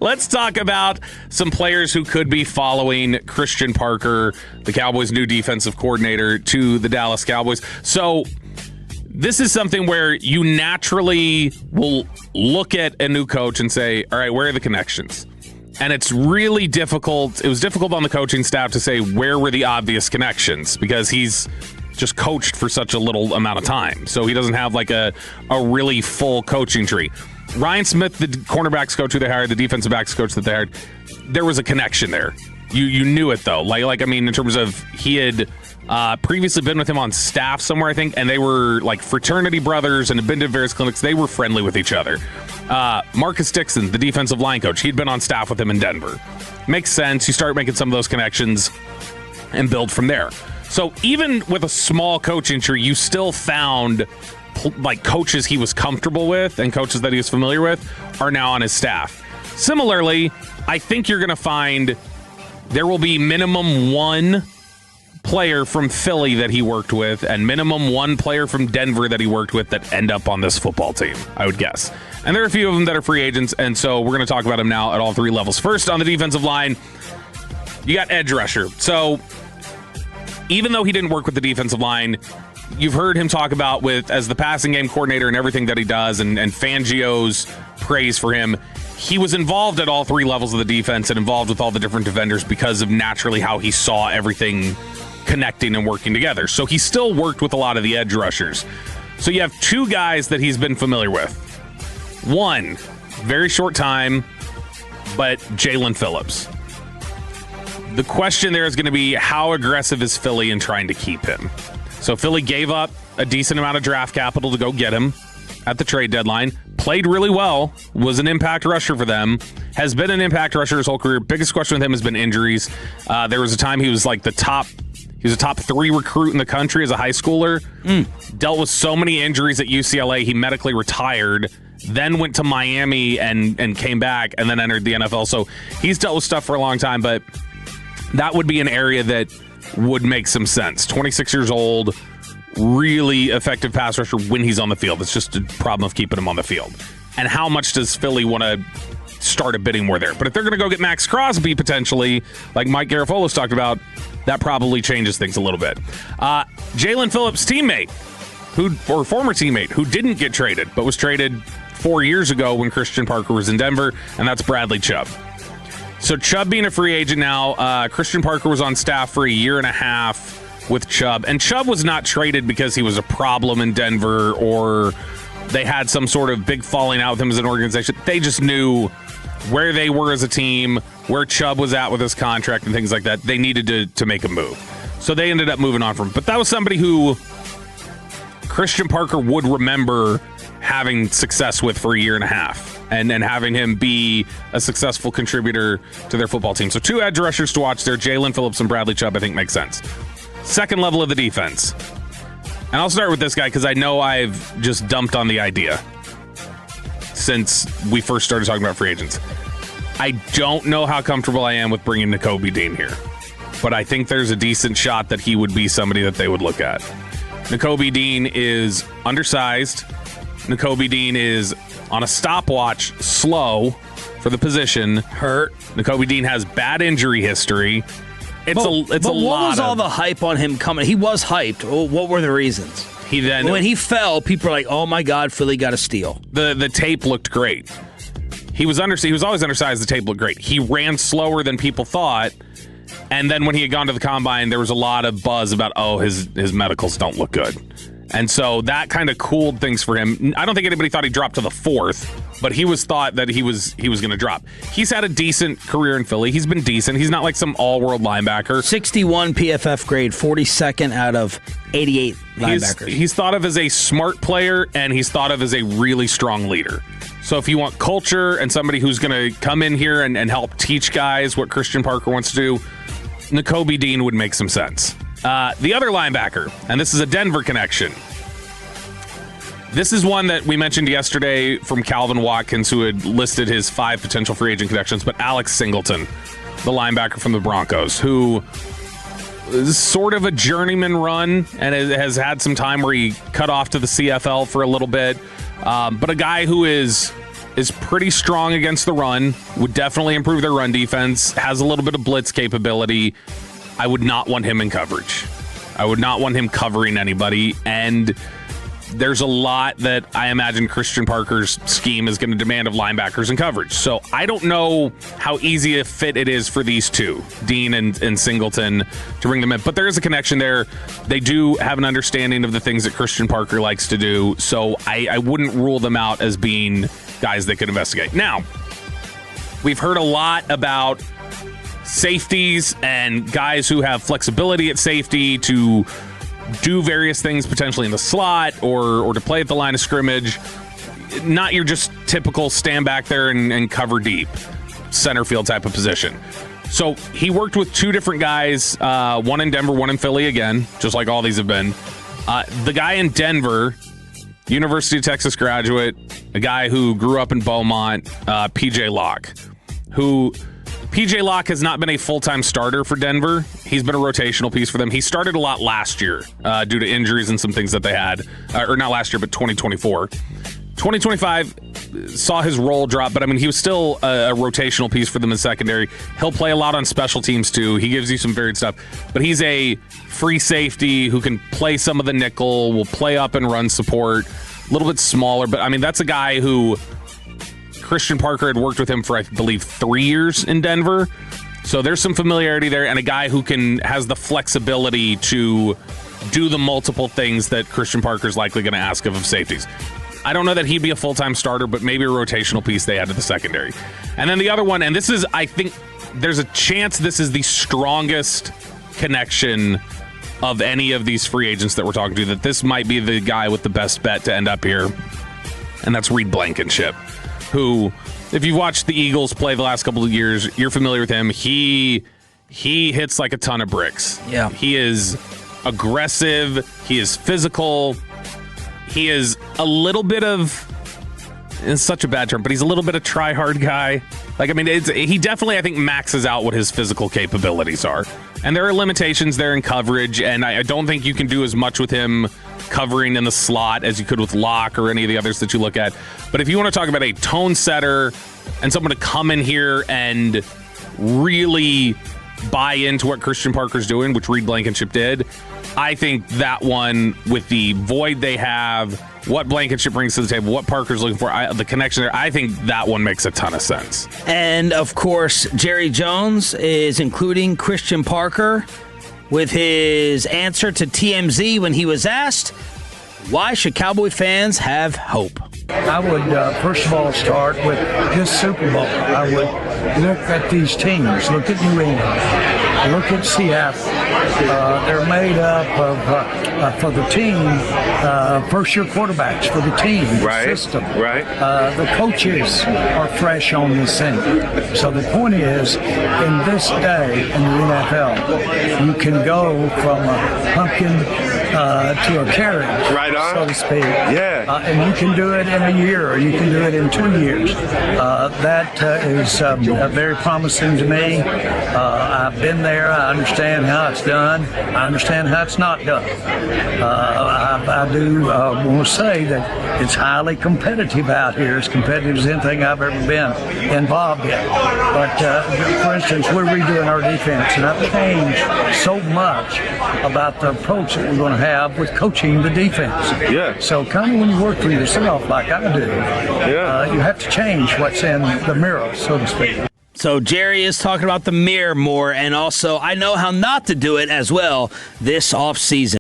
let's talk about some players who could be following Christian Parker, the Cowboys' new defensive coordinator, to the Dallas Cowboys. So this is something where you naturally will look at a new coach and say, all right, where are the connections? And it's really difficult. It was difficult on the coaching staff to say where were the obvious connections because he's just coached for such a little amount of time. So he doesn't have like a really full coaching tree. Ryan Smith, the cornerbacks coach who they hired, the defensive backs coach that they hired, there was a connection there. You knew it, though. Like I mean, in terms of he had previously been with him on staff somewhere, I think, and they were like fraternity brothers and had been to various clinics. They were friendly with each other. Marcus Dixon, the defensive line coach, he'd been on staff with him in Denver. Makes sense. You start making some of those connections and build from there. So even with a small coaching tree, you still found like coaches he was comfortable with and coaches that he was familiar with are now on his staff. Similarly, I think you're going to find there will be minimum one player from Philly that he worked with and minimum one player from Denver that he worked with that end up on this football team, I would guess. And there are a few of them that are free agents, and so we're going to talk about them now at all three levels. First, on the defensive line, you got edge rusher. So even though he didn't work with the defensive line, you've heard him talk about with as the passing game coordinator and everything that he does and Fangio's praise for him. He was involved at all three levels of the defense and involved with all the different defenders because of naturally how he saw everything connecting and working together. So he still worked with a lot of the edge rushers. So you have two guys that he's been familiar with. One, very short time, but Jaelan Phillips. The question there is going to be how aggressive is Philly in trying to keep him? So Philly gave up a decent amount of draft capital to go get him at the trade deadline. Played really well, was an impact rusher for them, has been an impact rusher his whole career. Biggest question with him has been injuries. There was a time he was like he was a top 3 recruit in the country as a high schooler. Dealt with so many injuries at UCLA, he medically retired, then went to Miami and came back and then entered the NFL. So he's dealt with stuff for a long time, but that would be an area that would make some sense. 26 years old, really effective pass rusher when he's on the field. It's just a problem of keeping him on the field. And how much does Philly want to start a bidding war there? But if they're going to go get Max Crosby potentially, like Mike Garafolo's talked about, that probably changes things a little bit. Jaelan Phillips' teammate, former teammate, who didn't get traded, but was traded 4 years ago when Christian Parker was in Denver, and that's Bradley Chubb. So Chubb being a free agent now, Christian Parker was on staff for a year and a half with Chubb. And Chubb was not traded because he was a problem in Denver or they had some sort of big falling out with him as an organization. They just knew where they were as a team, where Chubb was at with his contract and things like that. They needed to make a move. So they ended up moving on from him. But that was somebody who Christian Parker would remember having success with for a year and a half and having him be a successful contributor to their football team. So two edge rushers to watch there, Jaelan Phillips and Bradley Chubb, I think makes sense. Second level of the defense. And I'll start with this guy because I know I've just dumped on the idea since we first started talking about free agents. I don't know how comfortable I am with bringing Nakobe Dean here, but I think there's a decent shot that he would be somebody that they would look at. Nakobe Dean is undersized. Nakobe Dean is on a stopwatch, slow for the position. Hurt. Nakobe Dean has bad injury history. It's a lot. What was all the hype on him coming? He was hyped. What were the reasons? When he fell, people were like, "Oh my God, Philly got a steal." The tape looked great. He was always undersized. The tape looked great. He ran slower than people thought. And then when he had gone to the combine, there was a lot of buzz about, his medicals don't look good. And so that kind of cooled things for him. I don't think anybody thought he dropped to the 4th, but he was thought that he was going to drop. He's had a decent career in Philly. He's been decent. He's not like some all-world linebacker. 61 PFF grade, 42nd out of 88 linebackers. He's thought of as a smart player, and he's thought of as a really strong leader. So if you want culture and somebody who's going to come in here and help teach guys what Christian Parker wants to do, Nakobe Dean would make some sense. The other linebacker, and this is a Denver connection. This is one that we mentioned yesterday from Calvin Watkins, who had listed his 5 potential free agent connections, but Alex Singleton, the linebacker from the Broncos, who is sort of a journeyman run and has had some time where he cut off to the CFL for a little bit, but a guy who is is pretty strong against the run, would definitely improve their run defense, has a little bit of blitz capability. I would not want him in coverage. I would not want him covering anybody, and there's a lot that I imagine Christian Parker's scheme is going to demand of linebackers and coverage. So I don't know how easy a fit it is for these two, Dean and Singleton, to bring them in. But there is a connection there. They do have an understanding of the things that Christian Parker likes to do. So I wouldn't rule them out as being guys that could investigate. Now, we've heard a lot about safeties and guys who have flexibility at safety to do various things potentially in the slot or to play at the line of scrimmage. Not your just typical stand back there and cover deep center field type of position. So he worked with two different guys, one in Denver, one in Philly again, just like all these have been. The guy in Denver, University of Texas graduate, a guy who grew up in Beaumont, PJ Locke, who PJ Locke has not been a full-time starter for Denver. He's been a rotational piece for them. He started a lot last year due to injuries and some things that they had. Or not last year, but 2024. 2025 saw his role drop, but I mean, he was still a rotational piece for them in secondary. He'll play a lot on special teams too. He gives you some varied stuff, but he's a free safety who can play some of the nickel, will play up and run support, a little bit smaller, but I mean, that's a guy who Christian Parker had worked with him for, I believe, 3 years in Denver. So there's some familiarity there, and a guy who has the flexibility to do the multiple things that Christian Parker's likely going to ask of safeties. I don't know that he'd be a full-time starter, but maybe a rotational piece they add to the secondary. And then the other one, and this is, I think, there's a chance this is the strongest connection of any of these free agents that we're talking to, that this might be the guy with the best bet to end up here, and that's Reed Blankenship, who, if you've watched the Eagles play the last couple of years, you're familiar with him. He hits like a ton of bricks. Yeah. He is aggressive. He is physical. He is a little bit of, it's such a bad term, but he's a little bit of try-hard guy. Like, I mean, he definitely, I think, maxes out what his physical capabilities are. And there are limitations there in coverage, and I don't think you can do as much with him covering in the slot as you could with Locke or any of the others that you look at. But if you want to talk about a tone setter and someone to come in here and really buy into what Christian Parker's doing, which Reed Blankenship did, I think that one, with the void they have, what Blankenship brings to the table, what Parker's looking for, the connection there, I think that one makes a ton of sense. And, of course, Jerry Jones is including Christian Parker with his answer to TMZ when he was asked, why should Cowboy fans have hope? I would, first of all, start with this Super Bowl. I would look at these teams. Look at New England. Look at Seattle. They're made up of, for the team, first-year quarterbacks for the team, the system. Right. The coaches are fresh on this thing. So the point is, in this day in the NFL, you can go from a pumpkin to a carrot, right on, so to speak. Yeah. And you can do it in a year, or you can do it in 2 years. That is very promising to me. I've been there. I understand how it's done. I understand how it's not done. I do want to say that it's highly competitive out here, as competitive as anything I've ever been involved in. But, for instance, we're redoing our defense, and I've changed so much about the approach that we're going to have with coaching the defense. Yeah. So kind of when you work for yourself, like I do, you have to change what's in the mirror, so to speak. So Jerry is talking about the mirror more, and also I know how not to do it as well this offseason.